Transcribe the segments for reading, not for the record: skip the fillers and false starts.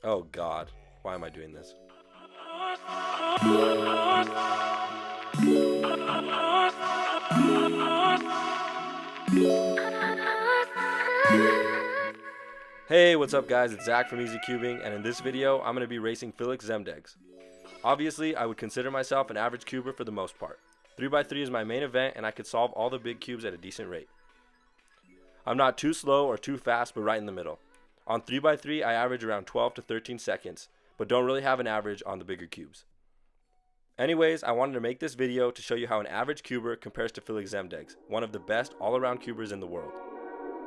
Oh God, why am I doing this? Hey, what's up guys? It's Zach from EZCubing, and in this video, I'm going to be racing Feliks Zemdegs. Obviously, I would consider myself an average cuber for the most part. 3x3 is my main event, and I could solve all the big cubes at a decent rate. I'm not too slow or too fast, but right in the middle. On 3x3, I average around 12 to 13 seconds, but don't really have an average on the bigger cubes. Anyways, I wanted to make this video to show you how an average cuber compares to Feliks Zemdegs, one of the best all-around cubers in the world.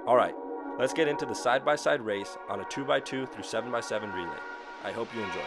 Alright, let's get into the side-by-side race on a 2x2 through 7x7 relay. I hope you enjoy.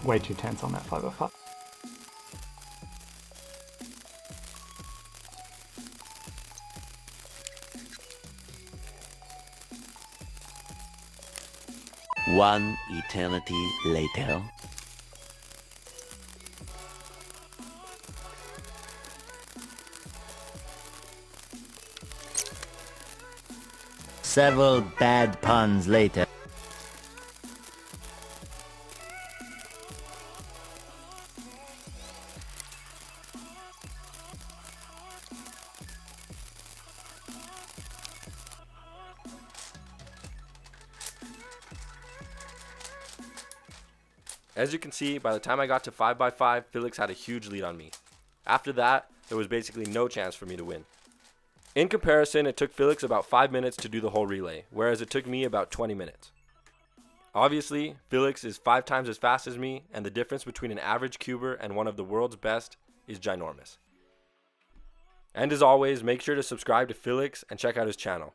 way too tense on that 5x5. One eternity later. Several bad puns later. As you can see, by the time I got to 5x5, Feliks had a huge lead on me. After that, there was basically no chance for me to win. In comparison, it took Feliks about 5 minutes to do the whole relay, whereas it took me about 20 minutes. Obviously, Feliks is 5 times as fast as me, and the difference between an average cuber and one of the world's best is ginormous. And as always, make sure to subscribe to Feliks and check out his channel.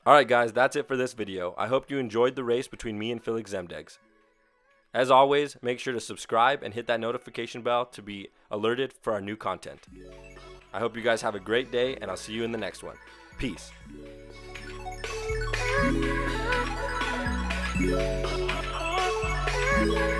Alright guys, that's it for this video. I hope you enjoyed the race between me and Feliks Zemdegs. As always, make sure to subscribe and hit that notification bell to be alerted for our new content. I hope you guys have a great day, and I'll see you in the next one. Peace. Yeah.